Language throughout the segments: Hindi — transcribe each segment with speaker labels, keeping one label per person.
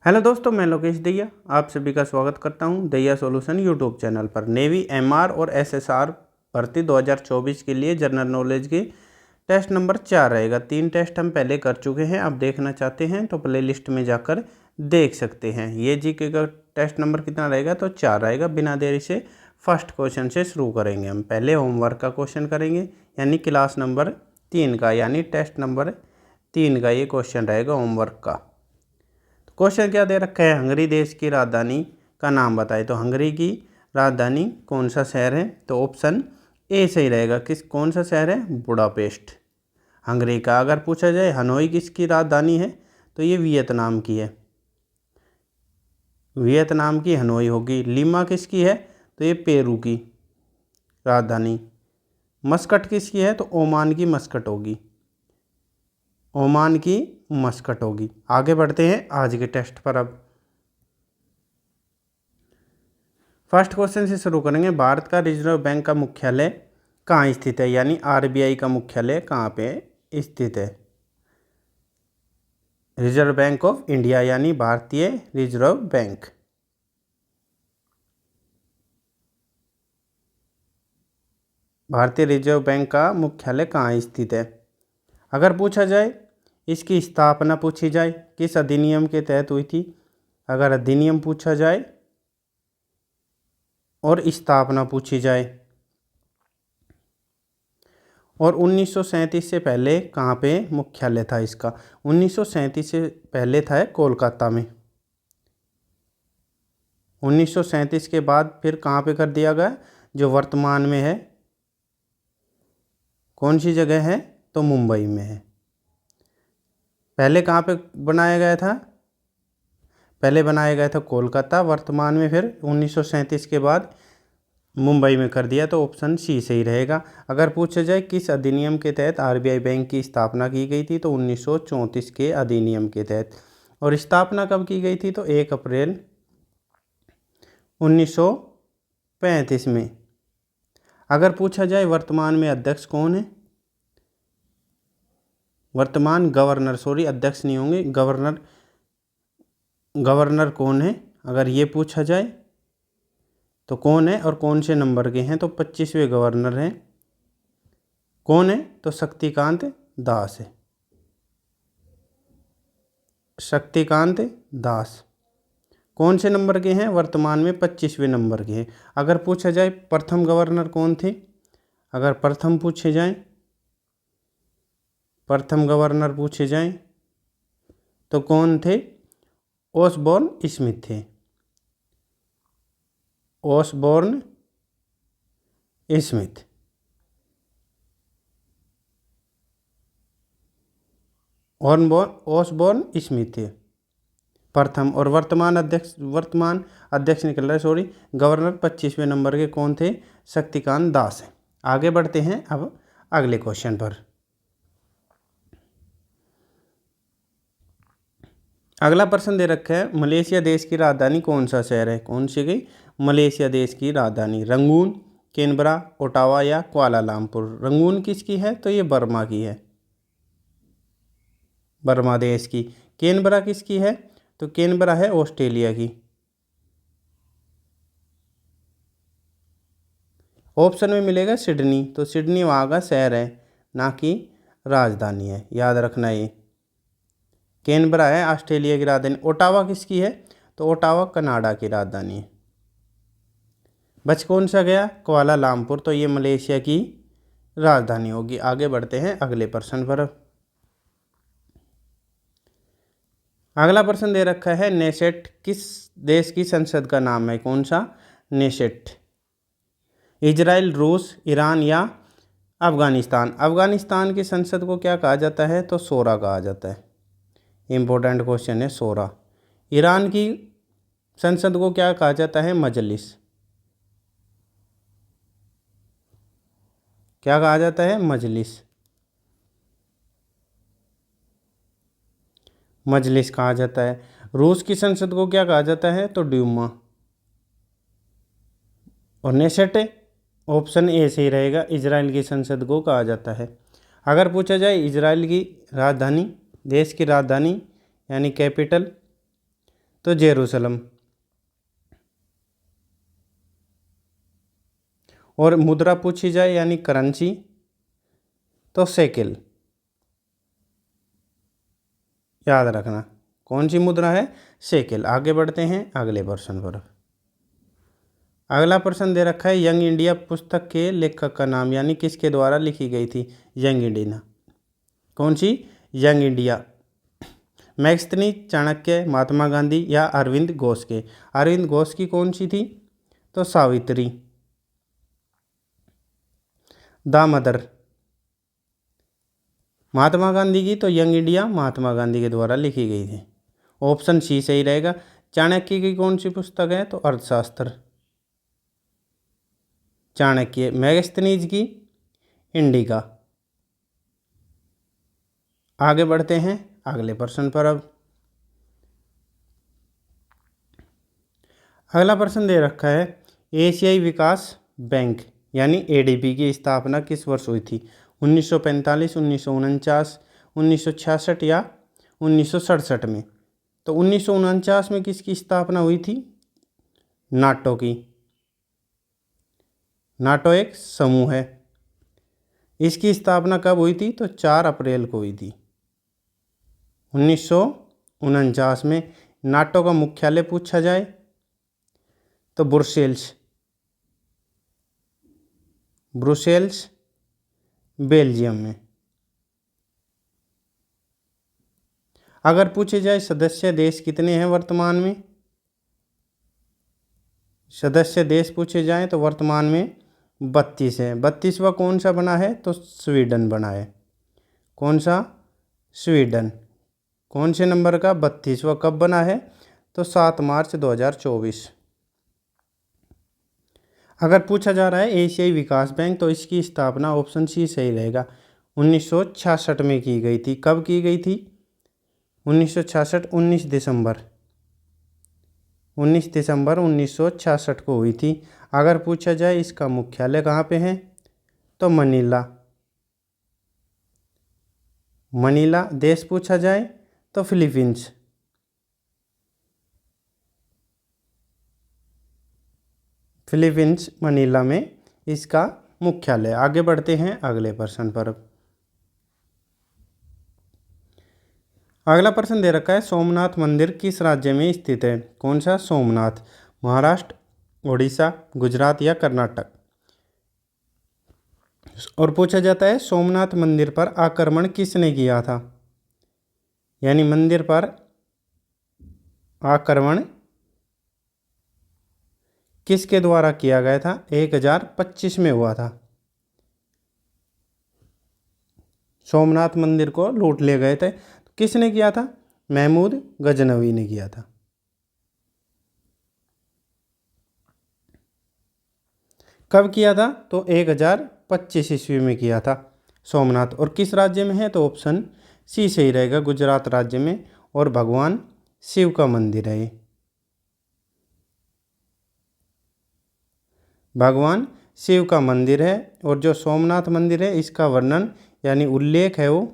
Speaker 1: हेलो दोस्तों, मैं लोकेश दैया आप सभी का स्वागत करता हूं दैया सॉल्यूशन यूट्यूब चैनल पर। नेवी एमआर और एसएसआर भर्ती 2024 के लिए जनरल नॉलेज की टेस्ट नंबर 4 रहेगा। 3 टेस्ट हम पहले कर चुके हैं। अब देखना चाहते हैं तो प्लेलिस्ट में जाकर देख सकते हैं। ये जीके का टेस्ट नंबर कितना रहेगा तो 4 रहेगा। बिना देरी से फर्स्ट क्वेश्चन से शुरू करेंगे। हम पहले होमवर्क का क्वेश्चन करेंगे, यानी क्लास नंबर 3 का, यानी टेस्ट नंबर 3 का ये क्वेश्चन रहेगा होमवर्क का। क्वेश्चन क्या दे रखा है, हंगरी देश की राजधानी का नाम बताए। तो हंगरी की राजधानी कौन सा शहर है? तो ऑप्शन ए सही रहेगा। कौन सा शहर है? बुडापेस्ट हंगरी का। अगर पूछा जाए हनोई किसकी राजधानी है तो ये वियतनाम की है। वियतनाम की हनोई होगी। लीमा किसकी है तो ये पेरू की राजधानी। मस्कट किसकी है तो ओमान की मस्कट होगी। ओमान की मस्कट होगी। आगे बढ़ते हैं आज के टेस्ट पर। अब फर्स्ट क्वेश्चन से शुरू करेंगे। भारत का रिजर्व बैंक का मुख्यालय कहाँ स्थित है, यानी आरबीआई का मुख्यालय कहाँ पे स्थित है? रिजर्व बैंक ऑफ इंडिया, यानी भारतीय रिजर्व बैंक। भारतीय रिजर्व बैंक का मुख्यालय कहाँ स्थित है? अगर पूछा जाए इसकी स्थापना पूछी जाए किस अधिनियम के तहत हुई थी, अगर अधिनियम पूछा जाए और स्थापना पूछी जाए, और 1937 से पहले कहाँ पे मुख्यालय था इसका? 1937 से पहले था कोलकाता में। 1937 के बाद फिर कहाँ पे कर दिया गया? जो वर्तमान में है कौन सी जगह है तो मुंबई में है। पहले कहाँ पे बनाया गया था? पहले बनाया गया था कोलकाता, वर्तमान में फिर 1937 के बाद मुंबई में कर दिया। तो ऑप्शन सी सही रहेगा। अगर पूछा जाए किस अधिनियम के तहत आरबीआई बैंक की स्थापना की गई थी तो 1934 के अधिनियम के तहत। और स्थापना कब की गई थी तो 1 अप्रैल 1935 में। अगर पूछा जाए वर्तमान में अध्यक्ष कौन है? वर्तमान गवर्नर, सॉरी अध्यक्ष नहीं होंगे, गवर्नर कौन है अगर ये पूछा जाए तो कौन है और कौन से नंबर के हैं? तो 25वें गवर्नर हैं। कौन है तो शक्तिकांत दास है। शक्तिकांत दास कौन से नंबर के हैं? वर्तमान में 25वें नंबर के हैं। अगर पूछा जाए प्रथम गवर्नर कौन थे, अगर प्रथम गवर्नर पूछे जाएं तो कौन थे? ओसबोर्न स्मिथ थे। Osborne Smith. ओसबोर्न स्मिथ थे प्रथम। और वर्तमान अध्यक्ष निकल रहा है, सॉरी गवर्नर 25वें नंबर के कौन थे? शक्तिकांत दास हैं। आगे बढ़ते हैं अब अगले क्वेश्चन पर। अगला प्रश्न दे रखा है, मलेशिया देश की राजधानी कौन सा शहर है? कौन सी गई? मलेशिया देश की राजधानी रंगून, कैनबरा, ओटावा या कुआलालंपुर। रंगून किसकी है तो ये बर्मा की है, बर्मा देश की। कैनबरा किसकी है तो कैनबरा है ऑस्ट्रेलिया की। ऑप्शन में मिलेगा सिडनी, तो सिडनी वहाँ का शहर है ना कि राजधानी है, याद रखना ये। कैनबरा है ऑस्ट्रेलिया की राजधानी। ओटावा किसकी है तो ओटावा कनाडा की राजधानी है। बच कौन सा गया? कुआलालंपुर, तो ये मलेशिया की राजधानी होगी। आगे बढ़ते हैं अगले प्रश्न पर। अगला प्रश्न दे रखा है, नेसेट किस देश की संसद का नाम है? कौन सा? नेसेट। इजराइल, रूस, ईरान या अफगानिस्तान। अफगानिस्तान की संसद को क्या कहा जाता है तो शोरा कहा जाता है। इम्पोर्टेंट क्वेश्चन है शोरा। ईरान की संसद को क्या कहा जाता है? मजलिस। क्या कहा जाता है? मजलिस। मजलिस कहा जाता है। रूस की संसद को क्या कहा जाता है तो ड्यूमा। और नेसेट ऑप्शन ए सही रहेगा। इजराइल की संसद को कहा जाता है। अगर पूछा जाए इजराइल की राजधानी, देश की राजधानी यानी कैपिटल, तो जेरूसलम। और मुद्रा पूछी जाए यानी करेंसी तो शेकेल। याद रखना कौन सी मुद्रा है, शेकेल। आगे बढ़ते हैं अगले प्रश्न पर। अगला प्रश्न दे रखा है यंग इंडिया पुस्तक के लेखक का नाम, यानी किसके द्वारा लिखी गई थी यंग इंडिया। कौन सी, यंग इंडिया। मैक्सनी, चाणक्य, महात्मा गांधी या अरविंद घोष के। अरविंद घोष की कौन सी थी, तो सावित्री। दामोदर। महात्मा गांधी की तो यंग इंडिया महात्मा गांधी के द्वारा लिखी गई थी। ऑप्शन सी सही रहेगा। चाणक्य की कौन सी पुस्तक है, तो अर्थशास्त्र। चाणक्य। मैगस्थनीज की इंडिका। आगे बढ़ते हैं अगले प्रश्न पर। अब अगला प्रश्न दे रखा है एशियाई विकास बैंक यानी एडीबी की स्थापना किस वर्ष हुई थी। 1945, 1949, 1966 या 1967 में। तो 1949 में किसकी स्थापना हुई थी, नाटो की। नाटो एक समूह है। इसकी स्थापना कब हुई थी, तो 4 अप्रैल को हुई थी 1949 में। नाटो का मुख्यालय पूछा जाए तो ब्रुसेल्स। ब्रुसेल्स बेल्जियम में। अगर पूछे जाए सदस्य देश कितने हैं वर्तमान में, सदस्य देश पूछे जाएं तो वर्तमान में 32 है। 32वां कौन सा बना है, तो स्वीडन बना है। कौन सा, स्वीडन। कौन से नंबर का, 32वां। कब बना है, तो 7 मार्च 2024। अगर पूछा जा रहा है एशियाई विकास बैंक तो इसकी स्थापना ऑप्शन सी सही रहेगा, 1966 में की गई थी। कब की गई थी, 1966, 19 दिसंबर 1966 को हुई थी। अगर पूछा जाए इसका मुख्यालय कहाँ पे है, तो मनीला। मनीला। देश पूछा जाए तो फिलीपींस। फिलीपींस मनीला में इसका मुख्यालय। आगे बढ़ते हैं अगले प्रश्न पर। अगला प्रश्न दे रखा है सोमनाथ मंदिर किस राज्य में स्थित है। कौन सा, सोमनाथ। महाराष्ट्र, उड़ीसा, गुजरात या कर्नाटक। और पूछा जाता है सोमनाथ मंदिर पर आक्रमण किसने किया था, यानी मंदिर पर आक्रमण किसके द्वारा किया गया था, 1025 में हुआ था। सोमनाथ मंदिर को लूट ले गए थे, किसने किया था, महमूद गजनवी ने किया था। कब किया था, तो 1025 ईस्वी में किया था सोमनाथ। और किस राज्य में है, तो ऑप्शन सी सही रहेगा, गुजरात राज्य में। और भगवान शिव का मंदिर है ये। भगवान शिव का मंदिर है। और जो सोमनाथ मंदिर है इसका वर्णन यानी उल्लेख है वो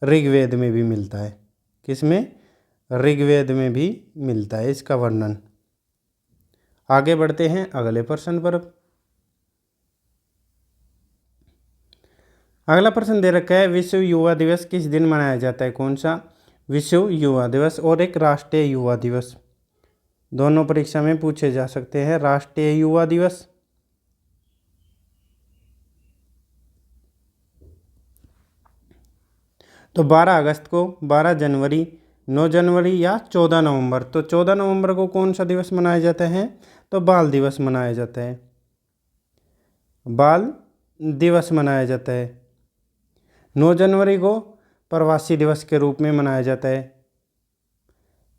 Speaker 1: ऋग्वेद में भी मिलता है। किसमें, ऋग्वेद में भी मिलता है इसका वर्णन। आगे बढ़ते हैं अगले प्रश्न पर। अगला प्रश्न दे रखा है विश्व युवा दिवस किस दिन मनाया जाता है। कौन सा, विश्व युवा दिवस और एक राष्ट्रीय युवा दिवस। दोनों परीक्षा में पूछे जा सकते हैं। राष्ट्रीय युवा दिवस तो 12 अगस्त को, 12 जनवरी, 9 जनवरी या 14 नवंबर। तो 14 नवंबर को कौन सा दिवस मनाया जाता है, तो बाल दिवस मनाया जाता है। बाल दिवस मनाया जाता है। 9 जनवरी को प्रवासी दिवस के रूप में मनाया जाता है।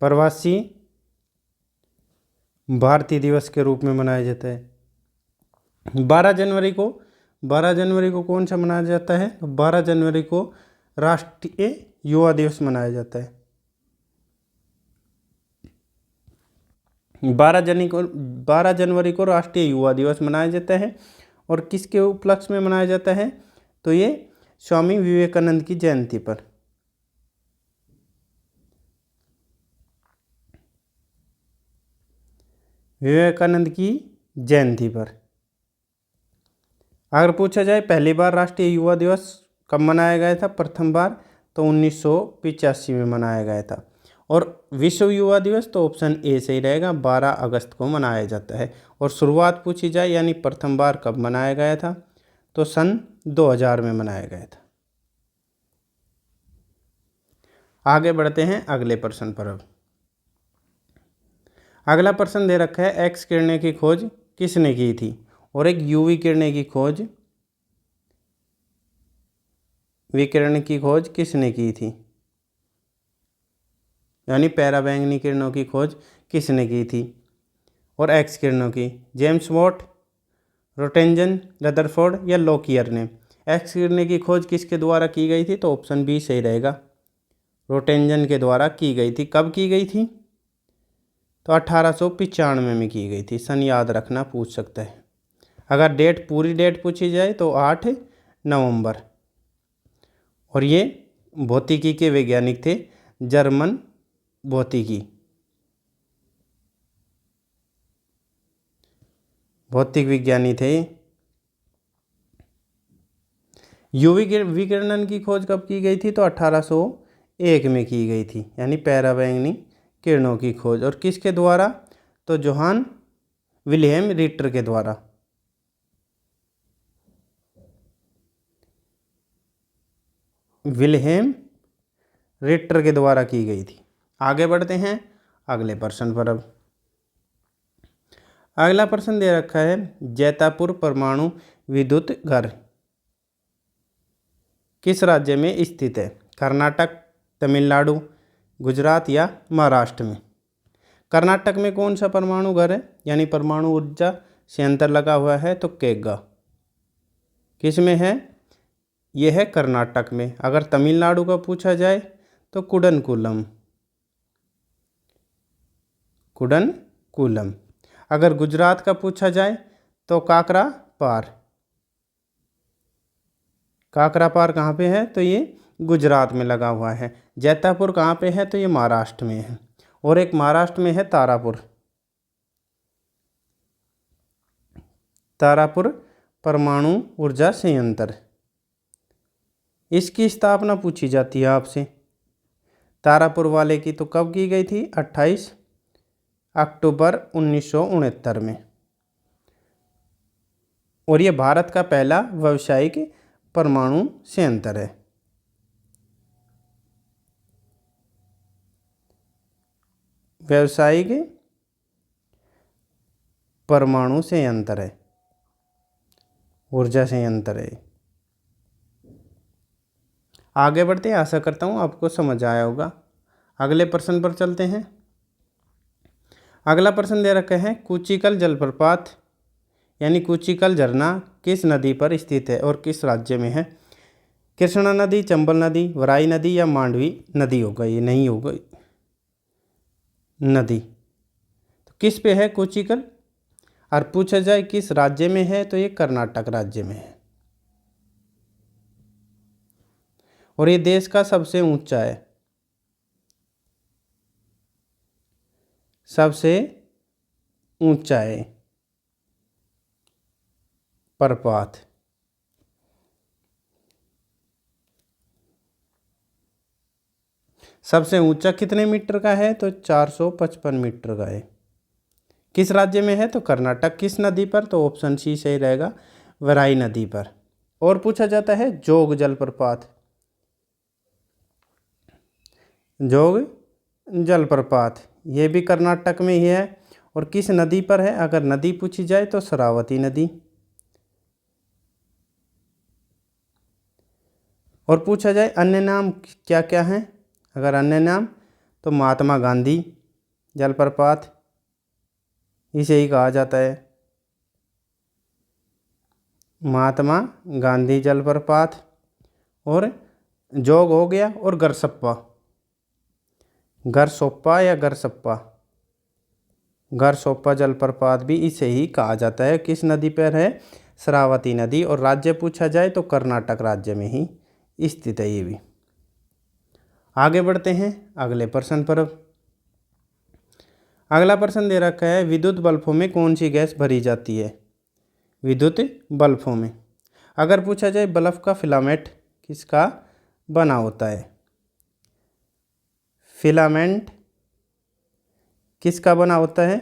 Speaker 1: प्रवासी भारतीय दिवस के रूप में मनाया जाता है। 12 जनवरी को कौन सा मनाया जाता है, 12 जनवरी को राष्ट्रीय युवा दिवस मनाया जाता है। 12 जनवरी को राष्ट्रीय युवा दिवस मनाया जाता है। और किसके उपलक्ष्य में मनाया जाता है, तो ये स्वामी विवेकानंद की जयंती पर। विवेकानंद की जयंती पर। अगर पूछा जाए पहली बार राष्ट्रीय युवा दिवस कब मनाया गया था, प्रथम बार तो 1985 में मनाया गया था। और विश्व युवा दिवस तो ऑप्शन ए से ही रहेगा, 12 अगस्त को मनाया जाता है। और शुरुआत पूछी जाए यानी प्रथम बार कब मनाया गया था, तो सन 2000 में मनाया गया था। आगे बढ़ते हैं अगले प्रश्न पर। अब अगला प्रश्न दे रखा है, एक्स किरणें की खोज किसने की थी, और एक यूवी किरणें की खोज, विकिरण की खोज किसने की थी, यानी पैराबैंगनी किरणों की खोज किसने की थी। और एक्स किरणों की जेम्स वॉट, रोटेंजन, रदरफोर्ड या लोकियर ने। एक्स किरणें की खोज किसके द्वारा की गई थी, तो ऑप्शन बी सही रहेगा, रोटेंजन के द्वारा की गई थी। कब की गई थी, तो 1895 में की गई थी। सन याद रखना पूछ सकता है। अगर डेट पूरी डेट पूछी जाए तो 8 नवंबर। और ये भौतिकी के वैज्ञानिक थे, जर्मन भौतिकी, भौतिक विज्ञानी थे। यूवी विकिरणन की खोज कब की गई थी, तो 1801 में की गई थी, यानी पैराबैंगनी किरणों की खोज। और किसके द्वारा, तो जोहान विल्हेम रिटर के द्वारा। विल्हेम रिटर के द्वारा की गई थी। आगे बढ़ते हैं अगले प्रश्न पर। अब अगला प्रश्न दे रखा है, जैतापुर परमाणु विद्युत घर किस राज्य में स्थित है, कर्नाटक, तमिलनाडु, गुजरात या महाराष्ट्र में। कर्नाटक में कौन सा परमाणु घर है, यानी परमाणु ऊर्जा संयंत्र लगा हुआ है, तो केग्गा। किस में है, यह है कर्नाटक में। अगर तमिलनाडु का पूछा जाए तो कुडनकुलम, कुडनकुलम। अगर गुजरात का पूछा जाए तो काकरापार। काकरापार कहाँ पे है, तो ये गुजरात में लगा हुआ है। जैतापुर कहाँ पे है, तो ये महाराष्ट्र में है। और एक महाराष्ट्र में है तारापुर, तारापुर परमाणु ऊर्जा संयंत्र। इसकी स्थापना पूछी जाती है आपसे। तारापुर वाले की तो कब की गई थी, 28 अक्टूबर 1969 में। और ये भारत का पहला व्यावसायिक परमाणु संयंत्र है। व्यावसायिक परमाणु संयंत्र है, ऊर्जा संयंत्र है। आगे बढ़ते हैं, आशा करता हूँ आपको समझ आया होगा। अगले प्रश्न पर चलते हैं। अगला प्रश्न दे रखे हैं, कुचिकल जलप्रपात यानी कुचिकल झरना किस नदी पर स्थित है और किस राज्य में है। कृष्णा नदी, चंबल नदी, वराई नदी या मांडवी नदी होगा, ये नहीं होगा नदी। तो किस पे है कुचिकल, और पूछा जाए किस राज्य में है, तो ये कर्नाटक राज्य में है। और ये देश का सबसे ऊंचा है, सबसे ऊंचा है प्रपात। सबसे ऊंचा कितने मीटर का है, तो 455 मीटर का है। किस राज्य में है, तो कर्नाटक। किस नदी पर, तो ऑप्शन सी सही रहेगा, वराई नदी पर। और पूछा जाता है जोग जलप्रपात, जोग जलप्रपात ये भी कर्नाटक में ही है। और किस नदी पर है, अगर नदी पूछी जाए तो शरावती नदी। और पूछा जाए अन्य नाम क्या क्या हैं, अगर अन्य नाम, तो महात्मा गांधी जलप्रपात, इसे ही कहा जाता है महात्मा गांधी जलप्रपात। और जोग हो गया, और गरसप्पा, गरसोप्पा या गरसप्पा, गरसोप्पा जलप्रपात भी इसे ही कहा जाता है। किस नदी पर है, शरावती नदी। और राज्य पूछा जाए तो कर्नाटक राज्य में ही स्थित है ये भी। आगे बढ़ते हैं अगले प्रश्न पर। अगला प्रश्न दे रखा है, विद्युत बल्बों में कौन सी गैस भरी जाती है? विद्युत बल्बों में अगर पूछा जाए बल्ब का फिलामेंट किसका बना होता है? फिलामेंट किसका बना होता है?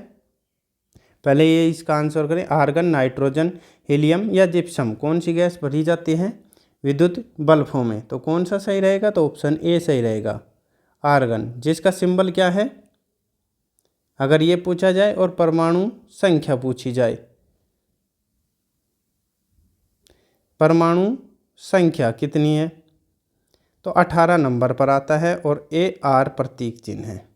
Speaker 1: पहले ये इसका आंसर करें। आर्गन, नाइट्रोजन, हीलियम या जिप्सम, कौन सी गैस भरी जाती है विद्युत बल्बों में? तो कौन सा सही रहेगा? तो ऑप्शन ए सही रहेगा, आर्गन, जिसका सिंबल क्या है अगर ये पूछा जाए और परमाणु संख्या पूछी जाए। परमाणु संख्या कितनी है? तो 18 नंबर पर आता है और AR प्रतीक चिन्ह है।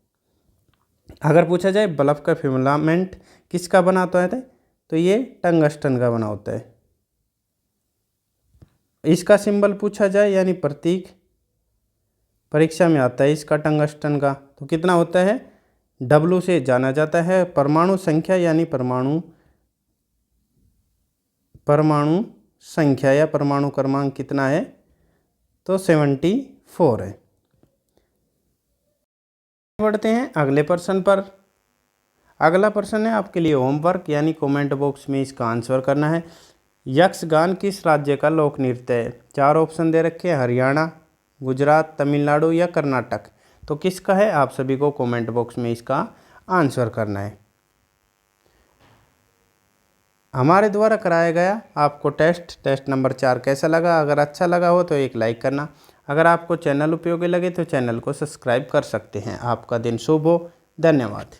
Speaker 1: अगर पूछा जाए बल्ब का फिलामेंट किसका बना होता है तो ये टंगस्टन का बना होता है। इसका सिंबल पूछा जाए यानी प्रतीक परीक्षा में आता है इसका टंगस्टन का, तो कितना होता है? W से जाना जाता है। परमाणु संख्या यानी परमाणु संख्या या परमाणु क्रमांक कितना है? तो 74 है। बढ़ते हैं अगले प्रश्न पर। अगला प्रश्न है आपके लिए होमवर्क, यानी कमेंट बॉक्स में इसका आंसर करना है। यक्षगान किस राज्य का लोक नृत्य है? 4 ऑप्शन दे रखे हैं, हरियाणा, गुजरात, तमिलनाडु या कर्नाटक। तो किसका है? आप सभी को कमेंट बॉक्स में इसका आंसर करना है। हमारे द्वारा कराया गया आपको टेस्ट नंबर 4 कैसा लगा? अगर अच्छा लगा हो तो एक लाइक करना। अगर आपको चैनल उपयोगी लगे तो चैनल को सब्सक्राइब कर सकते हैं। आपका दिन शुभ हो। धन्यवाद।